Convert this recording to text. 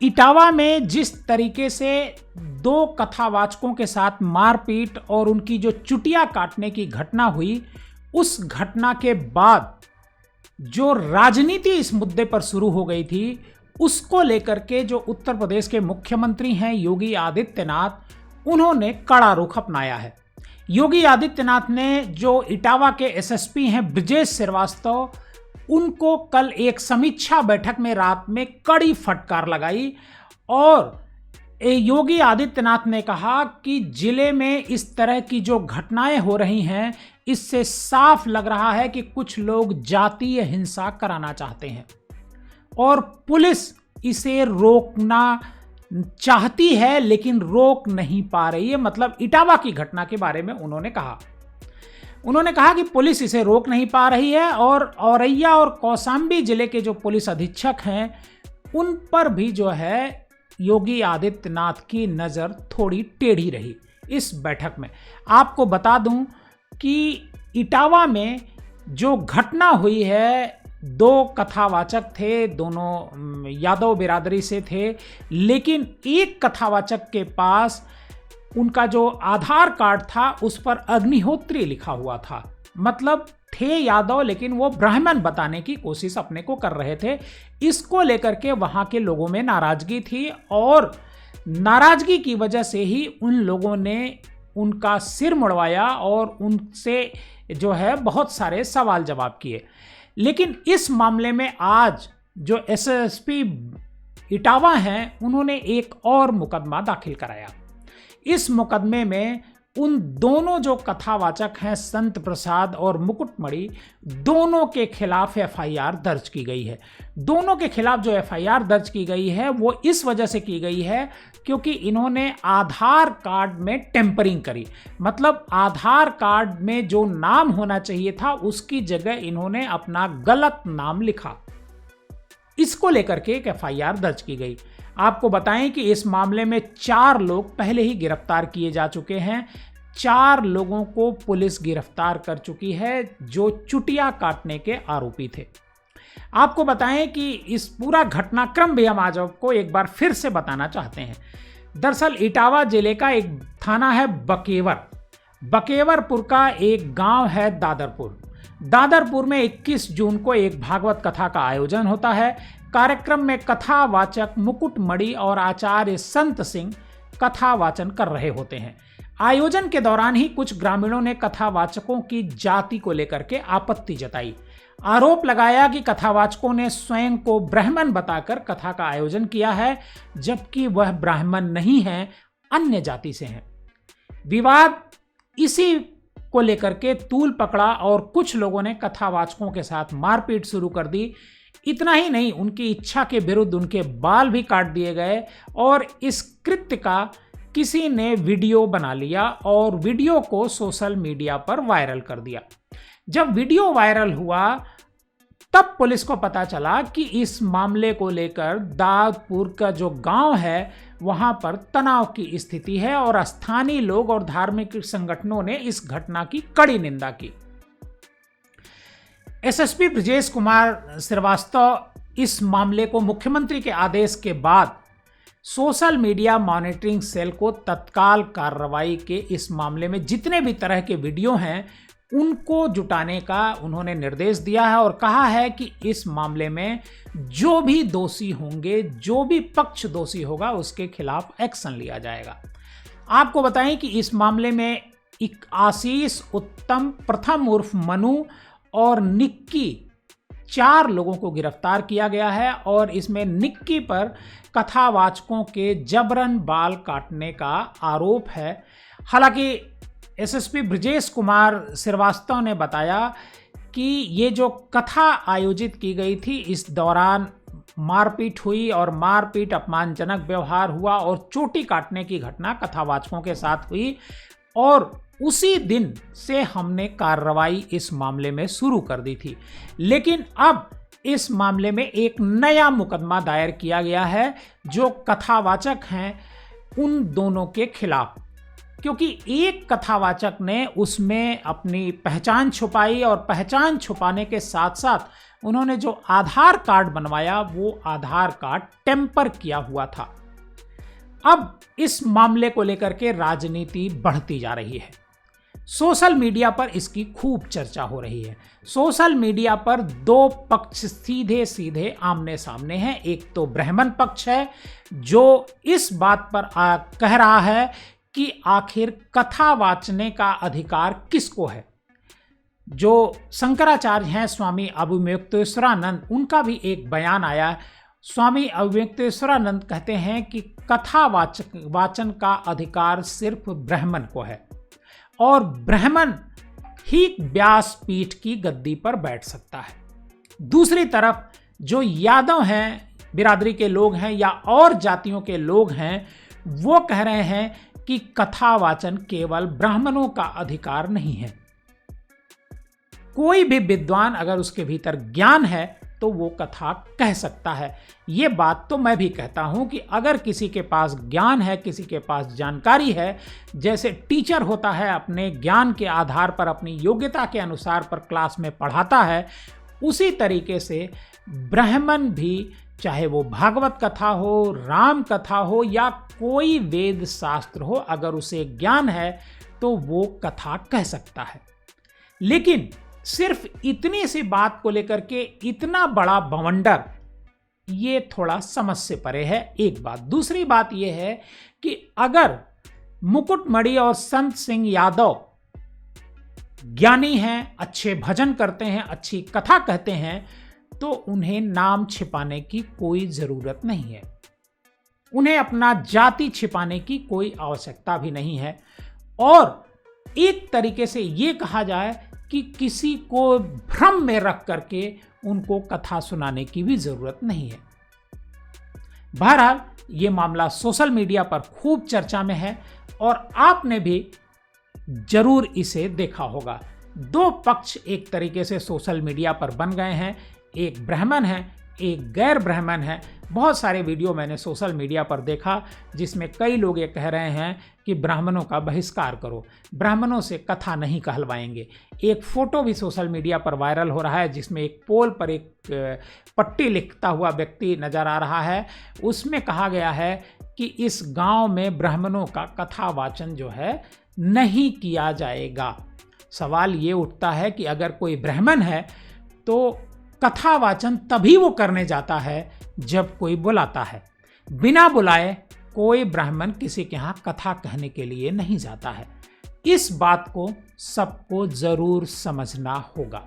इटावा में जिस तरीके से दो कथावाचकों के साथ मारपीट और उनकी जो चुटिया काटने की घटना हुई, उस घटना के बाद जो राजनीति इस मुद्दे पर शुरू हो गई थी, उसको लेकर के जो उत्तर प्रदेश के मुख्यमंत्री हैं योगी आदित्यनाथ, उन्होंने कड़ा रुख अपनाया है। योगी आदित्यनाथ ने जो इटावा के एसएसपी हैं ब्रजेश श्रीवास्तव, उनको कल एक समीक्षा बैठक में रात में कड़ी फटकार लगाई और योगी आदित्यनाथ ने कहा कि जिले में इस तरह की जो घटनाएं हो रही हैं, इससे साफ लग रहा है कि कुछ लोग जातीय हिंसा कराना चाहते हैं और पुलिस इसे रोकना चाहती है लेकिन रोक नहीं पा रही है। मतलब इटावा की घटना के बारे में उन्होंने कहा कि पुलिस इसे रोक नहीं पा रही है और औरैया और कौशाम्बी जिले के जो पुलिस अधीक्षक हैं, उन पर भी जो है योगी आदित्यनाथ की नज़र थोड़ी टेढ़ी रही इस बैठक में। आपको बता दूं कि इटावा में जो घटना हुई है, दो कथावाचक थे, दोनों यादव बिरादरी से थे, लेकिन एक कथावाचक के पास उनका जो आधार कार्ड था उस पर अग्निहोत्री लिखा हुआ था। मतलब थे यादव लेकिन वो ब्राह्मण बताने की कोशिश अपने को कर रहे थे। इसको लेकर के वहाँ के लोगों में नाराजगी थी और नाराजगी की वजह से ही उन लोगों ने उनका सिर मुड़वाया और उनसे जो है बहुत सारे सवाल जवाब किए। लेकिन इस मामले में आज जो एसएसपी इटावा हैं, उन्होंने एक और मुकदमा दाखिल कराया। इस मुकदमे में उन दोनों जो कथावाचक हैं संत प्रसाद और मुकुटमणि, दोनों के खिलाफ एफआईआर दर्ज की गई है। दोनों के खिलाफ जो एफआईआर दर्ज की गई है वो इस वजह से की गई है क्योंकि इन्होंने आधार कार्ड में टेम्परिंग करी। मतलब आधार कार्ड में जो नाम होना चाहिए था उसकी जगह इन्होंने अपना गलत नाम लिखा। इसको लेकर के एक एफआईआर दर्ज की गई। आपको बताएं कि इस मामले में 4 लोग पहले ही गिरफ्तार किए जा चुके हैं। 4 लोगों को पुलिस गिरफ्तार कर चुकी है जो चुटिया काटने के आरोपी थे। आपको बताएं कि इस पूरा घटनाक्रम भी हम आज आपको एक बार फिर से बताना चाहते हैं। दरअसल इटावा जिले का एक थाना है बकेवरपुर का एक गांव है दादरपुर में 21 जून को एक भागवत कथा का आयोजन होता है। कार्यक्रम में कथावाचक मुकुटमणि और आचार्य संत सिंह कथा वाचन कर रहे होते हैं। आयोजन के दौरान ही कुछ ग्रामीणों ने कथावाचकों की जाति को लेकर के आपत्ति जताई। आरोप लगाया कि कथावाचकों ने स्वयं को ब्राह्मण बताकर कथा का आयोजन किया है, जबकि वह ब्राह्मण नहीं है, अन्य जाति से हैं। विवाद इसी को लेकर के तूल पकड़ा और कुछ लोगों ने कथावाचकों के साथ मारपीट शुरू कर दी। इतना ही नहीं, उनकी इच्छा के विरुद्ध उनके बाल भी काट दिए गए और इस कृत्य का किसी ने वीडियो बना लिया और वीडियो को सोशल मीडिया पर वायरल कर दिया। जब वीडियो वायरल हुआ तब पुलिस को पता चला कि इस मामले को लेकर दादपुर का जो गांव है वहां पर तनाव की स्थिति है और स्थानीय लोग और धार्मिक संगठनों ने इस घटना की कड़ी निंदा की। एसएसपी ब्रजेश कुमार श्रीवास्तव इस मामले को मुख्यमंत्री के आदेश के बाद सोशल मीडिया मॉनिटरिंग सेल को तत्काल कार्रवाई के इस मामले में जितने भी तरह के वीडियो हैं उनको जुटाने का उन्होंने निर्देश दिया है और कहा है कि इस मामले में जो भी दोषी होंगे, जो भी पक्ष दोषी होगा, उसके खिलाफ एक्शन लिया जाएगा। आपको बताएं कि इस मामले में एक आशीष, उत्तम, प्रथम उर्फ मनु और निक्की 4 लोगों को गिरफ्तार किया गया है और इसमें निक्की पर कथावाचकों के जबरन बाल काटने का आरोप है। हालांकि एसएसपी ब्रजेश कुमार श्रीवास्तव ने बताया कि ये जो कथा आयोजित की गई थी इस दौरान मारपीट हुई और मारपीट, अपमानजनक व्यवहार हुआ और चोटी काटने की घटना कथावाचकों के साथ हुई और उसी दिन से हमने कार्रवाई इस मामले में शुरू कर दी थी। लेकिन अब इस मामले में एक नया मुकदमा दायर किया गया है जो कथावाचक हैं उन दोनों के खिलाफ, क्योंकि एक कथावाचक ने उसमें अपनी पहचान छुपाई और पहचान छुपाने के साथ साथ उन्होंने जो आधार कार्ड बनवाया वो आधार कार्ड टेम्पर किया हुआ था। अब इस मामले को लेकर के राजनीति बढ़ती जा रही है। सोशल मीडिया पर इसकी खूब चर्चा हो रही है। सोशल मीडिया पर दो पक्ष सीधे सीधे आमने सामने हैं। एक तो ब्राह्मण पक्ष है जो इस बात पर कह रहा है कि आखिर कथा वाचने का अधिकार किसको है। जो शंकराचार्य हैं स्वामी अवधूतेश्वरानंद, उनका भी एक बयान आया है। स्वामी अवधूतेश्वरानंद कहते हैं कि कथा वाचन का अधिकार सिर्फ ब्राह्मण को है और ब्राह्मण ही व्यासपीठ की गद्दी पर बैठ सकता है। दूसरी तरफ जो यादव हैं, बिरादरी के लोग हैं या और जातियों के लोग हैं, वो कह रहे हैं कि कथा वाचन केवल ब्राह्मणों का अधिकार नहीं है। कोई भी विद्वान अगर उसके भीतर ज्ञान है तो वो कथा कह सकता है। ये बात तो मैं भी कहता हूं कि अगर किसी के पास ज्ञान है, किसी के पास जानकारी है, जैसे टीचर होता है अपने ज्ञान के आधार पर, अपनी योग्यता के अनुसार पर क्लास में पढ़ाता है, उसी तरीके से ब्राह्मण भी, चाहे वो भागवत कथा हो, राम कथा हो या कोई वेद शास्त्र हो, अगर उसे ज्ञान है तो वो कथा कह सकता है। लेकिन सिर्फ इतनी सी बात को लेकर के इतना बड़ा बवंडर, ये थोड़ा समझ से परे है, एक बात। दूसरी बात ये है कि अगर मुकुटमणि और संत सिंह यादव ज्ञानी हैं, अच्छे भजन करते हैं, अच्छी कथा कहते हैं, तो उन्हें नाम छिपाने की कोई जरूरत नहीं है। उन्हें अपना जाति छिपाने की कोई आवश्यकता भी नहीं है। और एक तरीके से ये कहा जाए कि किसी को भ्रम में रख करके उनको कथा सुनाने की भी जरूरत नहीं है। बहरहाल ये मामला सोशल मीडिया पर खूब चर्चा में है और आपने भी जरूर इसे देखा होगा। दो पक्ष एक तरीके से सोशल मीडिया पर बन गए हैं, एक ब्राह्मण है, एक गैर ब्राह्मण है। बहुत सारे वीडियो मैंने सोशल मीडिया पर देखा जिसमें कई लोग ये कह रहे हैं कि ब्राह्मणों का बहिष्कार करो, ब्राह्मणों से कथा नहीं कहलवाएंगे। एक फोटो भी सोशल मीडिया पर वायरल हो रहा है जिसमें एक पोल पर एक पट्टी लिखता हुआ व्यक्ति नजर आ रहा है। उसमें कहा गया है कि इस गांव में ब्राह्मणों का कथा वाचन जो है नहीं किया जाएगा। सवाल ये उठता है कि अगर कोई ब्राह्मण है तो कथा वाचन तभी वो करने जाता है जब कोई बुलाता है। बिना बुलाए कोई ब्राह्मण किसी के यहाँ कथा कहने के लिए नहीं जाता है। इस बात को सबको जरूर समझना होगा।